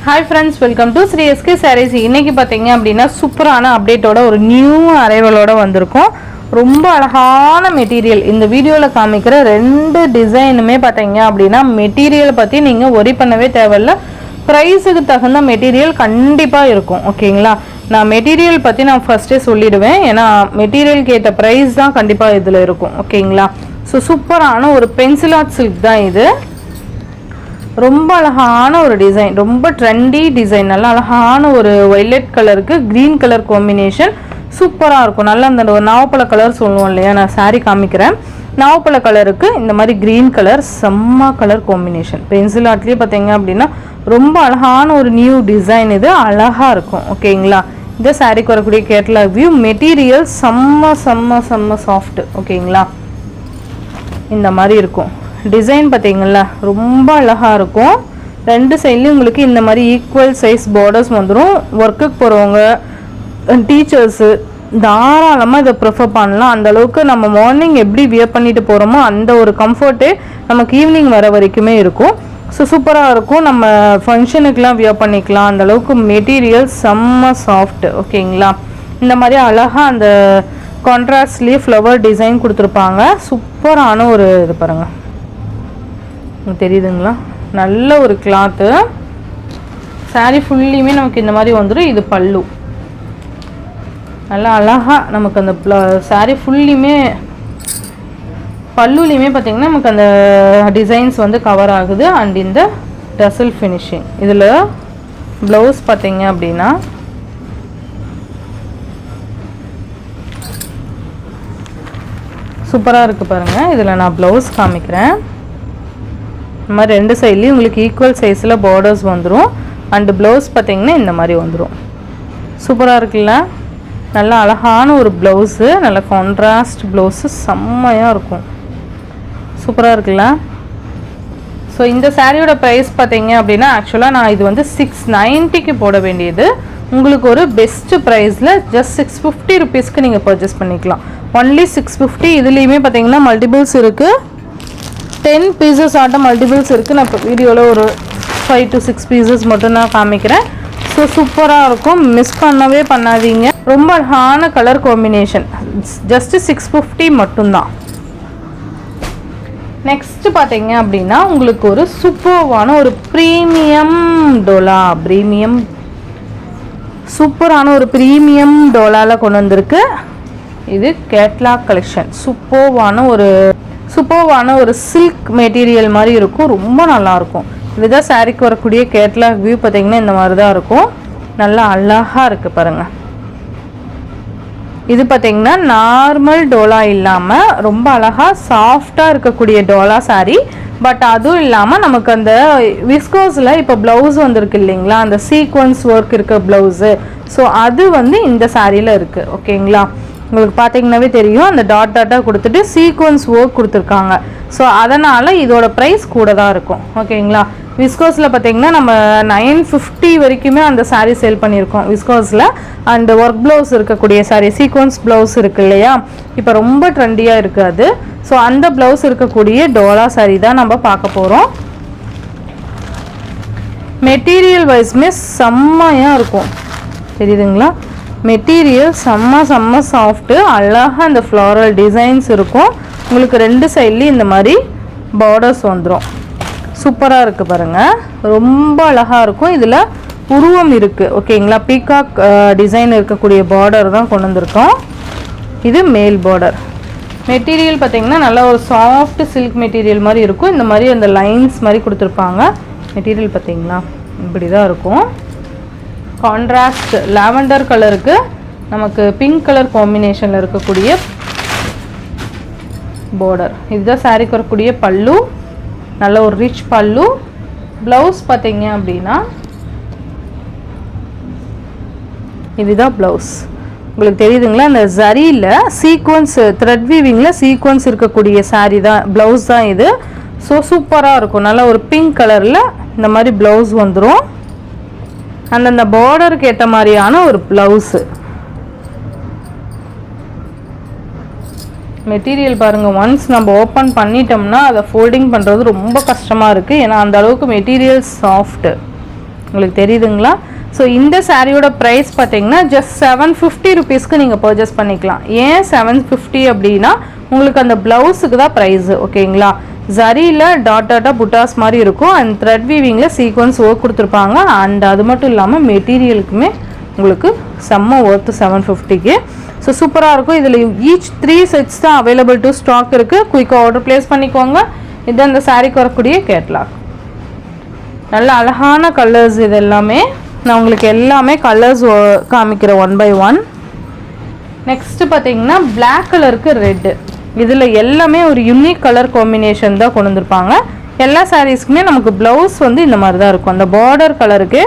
Hi friends, welcome to Sri SK Sarees. இன்னைக்கு பாத்தீங்க அப்படினா சூப்பரான அப்டேட்டோட ஒரு நியூ அரைவலோட வந்திருக்கோம். ரொம்ப அழகான மெட்டீரியல். இந்த வீடியோல காமிக்கிற ரெண்டு டிசைனுமே பாத்தீங்க அப்படினா மெட்டீரியல் பத்தி நீங்க worry பண்ணவே தேவையில்ல. பிரைஸ்க்கு தகுந்த மெட்டீரியல் கண்டிப்பா இருக்கும். ஓகேங்களா? நான் மெட்டீரியல் பத்தி நான் ஃபர்ஸ்டே சொல்லிடுவேன். ஏனா மெட்டீரியலுக்கு ஏத்த பிரைஸ் தான் கண்டிப்பா இதுல இருக்கும். ஓகேங்களா? சூப்பரான ஒரு பென்சில் ஆர்ட் சில்க் தான் இது. ரொம்ப அழகான ஒரு டிசைன், ரொம்ப ட்ரெண்டி டிசைன், நல்ல அழகான ஒரு வயலட் கலருக்கு கிரீன் கலர் காம்பினேஷன் சூப்பராக இருக்கும். நல்ல அந்த நாவப்பழ கலர் சொல்லுவோம் இல்லையா, நான் சாரீ காமிக்கிறேன். நாவப்பழ கலருக்கு இந்த மாதிரி கிரீன் கலர் செம்ம கலர் காம்பினேஷன். பென்சில் ஆர்ட்லேயே பார்த்தீங்க அப்படின்னா ரொம்ப அழகான ஒரு நியூ டிசைன், இது அழகாக இருக்கும். ஓகேங்களா? இந்த சாரீக்கு வரக்கூடிய கேட்டலாக் வியூ. மெட்டீரியல் செம்ம செம்ம செம்ம சாஃப்ட். ஓகேங்களா? இந்த மாதிரி இருக்கும். டிசைன் பார்த்தீங்களா ரொம்ப அழகாக இருக்கும். ரெண்டு சைட்லேயும் உங்களுக்கு இந்த மாதிரி ஈக்குவல் சைஸ் பார்டர்ஸ் வந்துடும். ஒர்க்குக்கு போகிறவங்க, டீச்சர்ஸு தாராளமாக இதை ப்ரிஃபர் பண்ணலாம். அந்தளவுக்கு நம்ம மார்னிங் எப்படி வியர் பண்ணிட்டு போகிறோமோ அந்த ஒரு கம்ஃபர்ட்டே நமக்கு ஈவினிங் வர வரைக்குமே இருக்கும். சூப்பராக இருக்கும். நம்ம ஃபங்க்ஷனுக்கெலாம் வியர் பண்ணிக்கலாம். அந்தளவுக்கு மெட்டீரியல் செம்ம சாஃப்ட். ஓகேங்களா? இந்த மாதிரி அழகாக அந்த கான்ட்ராஸ்ட்லேயே ஃப்ளவர் டிசைன் கொடுத்துருப்பாங்க. சூப்பரான ஒரு இது பாருங்கள், தெரியுதுங்களா? நல்ல ஒரு கிளாத்து. சாரீ ஃபுல்லியுமே நமக்கு இந்த மாதிரி வந்துடும். இது பல்லு. நல்லா அழகாக நமக்கு அந்த சாரீ ஃபுல்லியுமே பல்லுலேயுமே பார்த்திங்கன்னா நமக்கு அந்த டிசைன்ஸ் வந்து கவர் ஆகுது. அண்ட் இந்த டசல் ஃபினிஷிங். இதில் ப்ளவுஸ் பார்த்திங்க அப்படின்னா சூப்பராக இருக்குது பாருங்கள். இதில் நான் ப்ளவுஸ் காமிக்கிறேன். இந்த மாதிரி ரெண்டு சைட்லேயும் உங்களுக்கு ஈக்குவல் சைஸில் பார்டர்ஸ் வந்துடும். அண்டு ப்ளவுஸ் பார்த்திங்கன்னா இந்த மாதிரி வந்துடும். சூப்பராக இருக்குல்ல? நல்ல அழகான ஒரு ப்ளவுஸு, நல்ல கான்ட்ராஸ்ட் ப்ளவுஸு செம்மையாக இருக்கும். சூப்பராக இருக்குல்ல? ஸோ இந்த சாரியோட ப்ரைஸ் பார்த்திங்க அப்படின்னா ஆக்சுவலாக நான் இது வந்து 690க்கு போட வேண்டியது. உங்களுக்கு ஒரு பெஸ்ட்டு ப்ரைஸில் ஜஸ்ட் 650 ருபீஸ்க்கு நீங்கள் பர்ச்சேஸ் பண்ணிக்கலாம். ஒன்லி 650. இதுலேயுமே பார்த்திங்கன்னா மல்டிபிள்ஸ் இருக்குது. 10 பீசஸ் ஆட்டம் மல்டிபிள்ஸ் இருக்குது. நான் இப்போ வீடியோவில் ஒரு 5 to 6 பீசஸ் மட்டும் நான் காமிக்கிறேன். ஸோ சூப்பராக இருக்கும், மிஸ் பண்ணவே பண்ணாதீங்க. ரொம்ப அழகான கலர் காம்பினேஷன். ஜஸ்ட்டு 650 மட்டும்தான். நெக்ஸ்ட்டு பார்த்தீங்க அப்படின்னா உங்களுக்கு ஒரு சூப்பர்வான ஒரு ப்ரீமியம் டோலா, சூப்பரான ஒரு ப்ரீமியம் டோலாவில் கொண்டு வந்திருக்கு. இது கேட்லாக் கலெக்ஷன். சூப்பர்வான ஒரு சில்க் மெட்டீரியல் மாதிரி இருக்கும். ரொம்ப நல்லாயிருக்கும். இதுதான் சாரீக்கு வரக்கூடிய கேட்லாக் வியூ. பார்த்திங்கன்னா இந்த மாதிரி தான் இருக்கும். நல்லா அழகாக இருக்குது பாருங்கள். இது பார்த்திங்கன்னா நார்மல் டோலா இல்லாமல் ரொம்ப அழகாக சாஃப்டாக இருக்கக்கூடிய டோலா சாரீ. பட் அதுவும் இல்லாமல் நமக்கு அந்த விஸ்கோஸில் இப்போ ப்ளவுஸ் வந்துருக்கு இல்லைங்களா, அந்த சீக்வன்ஸ் ஒர்க் இருக்க ப்ளவுஸு. ஸோ அது வந்து இந்த சாரியில் இருக்குது. ஓகேங்களா? உங்களுக்கு பார்த்தீங்கன்னாவே தெரியும், அந்த டாட்டாக கொடுத்துட்டு சீக்வன்ஸ் ஒர்க் கொடுத்துருக்காங்க. ஸோ அதனால் இதோட ப்ரைஸ் கூட தான் இருக்கும். ஓகேங்களா? விஸ்கோஸில் பார்த்தீங்கன்னா நம்ம 950 வரைக்குமே அந்த சாரீ சேல் பண்ணியிருக்கோம் விஸ்கோஸில். அண்ட் ஒர்க் ப்ளவுஸ் இருக்கக்கூடிய சாரீ, சீக்வன்ஸ் ப்ளவுஸ் இருக்குது இல்லையா, இப்போ ரொம்ப ட்ரெண்டியாக இருக்குது அது. ஸோ அந்த ப்ளவுஸ் இருக்கக்கூடிய டோலா சாரீ தான் நம்ம பார்க்க போகிறோம். மெட்டீரியல் வைஸ்மே செம்மையாக இருக்கும். தெரியுதுங்களா? மெட்டீரியல் செம்ம சாஃப்ட்டு. அழகாக அந்த ஃப்ளாரல் டிசைன்ஸ் இருக்கும். உங்களுக்கு ரெண்டு சைட்லேயும் இந்த மாதிரி பார்டர்ஸ் வந்துடும். சூப்பராக இருக்குது பாருங்கள். ரொம்ப அழகாக இருக்கும். இதில் உருவம் இருக்குது. ஓகேங்களா? பீகாக் டிசைன் இருக்கக்கூடிய பார்டர் தான் கொண்டு வந்திருக்கோம். இது மேல் பார்டர். மெட்டீரியல் பார்த்திங்கன்னா நல்லா ஒரு சாஃப்ட் சில்க் மெட்டீரியல் மாதிரி இருக்கும். இந்த மாதிரி அந்த லைன்ஸ் மாதிரி கொடுத்துருப்பாங்க. மெட்டீரியல் பார்த்திங்களா இப்படி தான் இருக்கும். கான்ட்ராஸ்ட் லாவெண்டர் கலருக்கு நமக்கு பிங்க் கலர் காம்பினேஷனில் இருக்கக்கூடிய பார்டர். இதுதான் சாரீக்கு வரக்கூடிய பல்லு. நல்ல ஒரு ரிச் பல்லு. ப்ளவுஸ் பார்த்தீங்க அப்படின்னா இதுதான் ப்ளவுஸ். உங்களுக்கு தெரியுதுங்களா? அந்த ஜரியில் சீக்வன்ஸ் த்ரெட் வீவிங்கில் சீக்வன்ஸ் இருக்கக்கூடிய சாரீ தான், ப்ளவுஸ் தான் இது. ஸோ சூப்பராக இருக்கும். நல்ல ஒரு பிங்க் கலரில் இந்த மாதிரி ப்ளவுஸ் வந்துடும். அந்தந்த பார்டருக்கு ஏற்ற மாதிரியான ஒரு ப்ளவுஸு. மெட்டீரியல் பாருங்கள். ஒன்ஸ் நம்ம ஓப்பன் பண்ணிட்டோம்னா அதை ஃபோல்டிங் பண்ணுறது ரொம்ப கஷ்டமாக இருக்குது. ஏன்னா அந்த அளவுக்கு மெட்டீரியல் சாஃப்ட்டு. உங்களுக்கு தெரியுதுங்களா? ஸோ இந்த சாரியோட ப்ரைஸ் பார்த்தீங்கன்னா ஜஸ்ட் 750 ருபீஸ்க்கு நீங்கள் பர்ச்சேஸ் பண்ணிக்கலாம். ஏன் 750 அப்படின்னா உங்களுக்கு அந்த ப்ளவுஸுக்கு தான் ப்ரைஸு. ஓகேங்களா? ஜரியில் டாட்டாக புட்டாஸ் மாதிரி இருக்கும். அண்ட் த்ரெட் வீவிங்கில் சீக்வன்ஸ் ஒர்க் கொடுத்துருப்பாங்க. அண்ட் அது மட்டும் இல்லாமல் மெட்டீரியலுக்குமே உங்களுக்கு செம்ம ஒர்த்து 750க்கு. ஸோ சூப்பராக இருக்கும். இதில் ஈச் 3 செட்ஸ் தான் அவைலபிள் டு ஸ்டாக் இருக்குது. குயிக்காக ஆர்டர் ப்ளேஸ் பண்ணிக்கோங்க. இது அந்த சாரீக்கு வரக்கூடிய கேட்லாக். நல்ல அழகான கலர்ஸ். இது எல்லாமே நான் உங்களுக்கு எல்லாமே கலர்ஸ் காமிக்கிறேன் ஒன் பை ஒன். நெக்ஸ்ட்டு பார்த்தீங்கன்னா பிளாக் கலருக்கு ரெட்டு. இதில் எல்லாமே ஒரு யூனிக் கலர் காம்பினேஷன் தான் கொண்டு வந்திருப்பாங்க. எல்லா சாரீஸ்க்குமே நமக்கு ப்ளவுஸ் வந்து இந்த மாதிரி தான் இருக்கும். அந்த பார்டர் கலருக்கு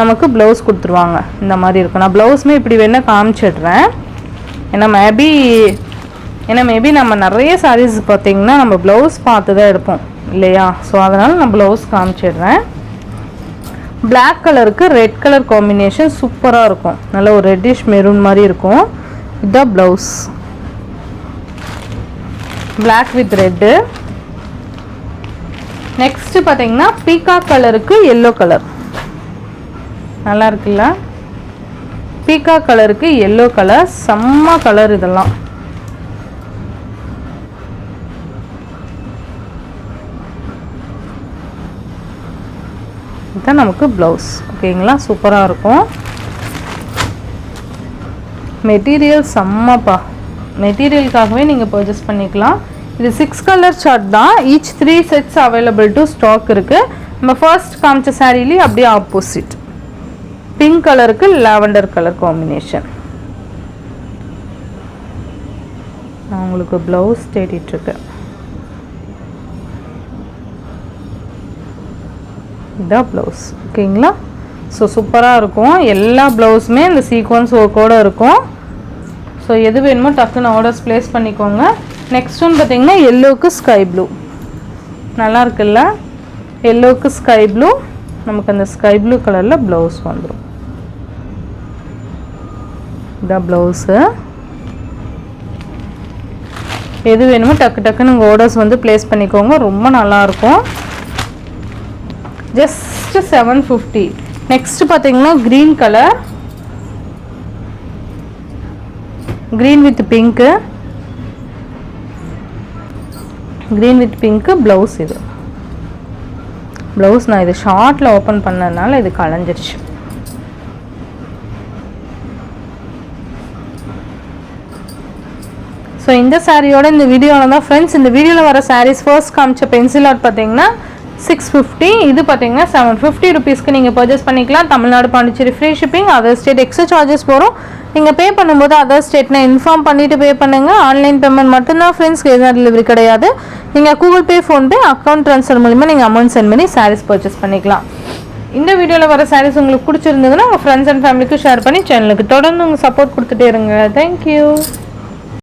நமக்கு ப்ளவுஸ் கொடுத்துருவாங்க. இந்த மாதிரி இருக்கும். நான் ப்ளவுஸுமே இப்படி வேணால் காமிச்சிடுறேன். ஏன்னா மேபி நம்ம நிறைய சாரீஸ் பார்த்தீங்கன்னா நம்ம ப்ளவுஸ் பார்த்து தான் எடுப்போம் இல்லையா? ஸோ அதனால் நான் ப்ளவுஸ் காமிச்சிடுறேன். பிளாக் கலருக்கு ரெட் கலர் காம்பினேஷன் சூப்பராக இருக்கும். நல்ல ஒரு ரெட்டிஷ் மெரூன் மாதிரி இருக்கும். இதுதான் blouse. Black with red. Next பார்த்தீங்கன்னா பீகாக் கலருக்கு எல்லோ கலர். நல்லா இருக்குல்ல? பீகாக் கலருக்கு எல்லோ கலர் செம்ம கலர். இதெல்லாம் இதுதான் நமக்கு ப்ளவுஸ். ஓகேங்களா? சூப்பராக இருக்கும். மெட்டீரியல் செம்மப்பா. மெட்டீரியலுக்காகவே நீங்கள் பர்ச்சேஸ் பண்ணிக்கலாம். இது 6 கலர் சார்ட் தான். Each 3 sets available to stock இருக்குது. நம்ம ஃபர்ஸ்ட் காமிச்ச சாரீலேயே அப்படியே ஆப்போசிட் பிங்க் கலருக்கு லாவெண்டர் கலர் காம்பினேஷன். நான் உங்களுக்கு ப்ளவுஸ் தேடிட்டுருக்கேன். இதான் ப்ளவுஸ். ஓகேங்களா? ஸோ சூப்பராக இருக்கும். எல்லா ப்ளவுஸுமே இந்த சீக்வன்ஸ் ஒர்க்கோடு இருக்கும். ஸோ எது வேணுமோ டக்குன்னு ஆர்டர்ஸ் ப்ளேஸ் பண்ணிக்கோங்க. நெக்ஸ்ட் ஒன் பார்த்தீங்கன்னா எல்லோவுக்கு ஸ்கை ப்ளூ. நல்லா இருக்குல்ல? எல்லோவுக்கு ஸ்கை ப்ளூ. நமக்கு அந்த ஸ்கை ப்ளூ கலரில் ப்ளவுஸ் வந்துடும். இதான் ப்ளவுஸு. எது வேணுமோ டக்குன்னு உங்கள் ஆர்டர்ஸ் வந்து ப்ளேஸ் பண்ணிக்கோங்க. ரொம்ப நல்லாயிருக்கும். ஜஸ்ட் 750. நெக்ஸ்ட் பார்த்தீங்கன்னா green colour. Green with pink. Green with pink blouse. இது ப்ளவுஸ் நான் இது ஷார்ட்டில் ஓப்பன் பண்ணதுனால இது கலைஞ்சிருச்சு. ஸோ இந்த சாரியோட இந்த வீடியோவில் தான் ஃப்ரெண்ட்ஸ். இந்த வீடியோவில் வர சாரீஸ் ஃபர்ஸ்ட் காமிச்ச பென்சில் ஆர்ட் பார்த்தீங்கன்னா 650. இது பார்த்தீங்கன்னா 750 ருபீஸ்க்கு நீங்கள் பர்ச்சேஸ் பண்ணிக்கலாம். Tamil Nadu Pondicherry free shipping. Other state extra charges வரும். நீங்கள் பே பண்ணும்போது அதர் ஸ்டேட்னா இன்ஃபார்ம் பண்ணிவிட்டு பே பண்ணுங்கள். ஆன்லைன் பேமெண்ட் மட்டும்தான் ஃப்ரெண்ட்ஸ். எதுவும் டெலிவரி கிடையாது. நீங்கள் Google Pay, PhonePe, account transfer மூலிமா நீங்கள் அமௌண்ட் சென்ட் பண்ணி சாரீஸ் பர்ச்சேஸ் பண்ணிக்கலாம். இந்த வீடியோவில் வர சாரீஸ் உங்களுக்கு பிடிச்சிருந்ததுன்னா உங்கள் ஃப்ரெண்ட்ஸ் அண்ட் ஃபேமிலிக்கு ஷேர் பண்ணி சேனலுக்கு தொடர்ந்து உங்கள் சப்போர்ட் கொடுத்துட்டே இருங்க. தேங்க்யூ.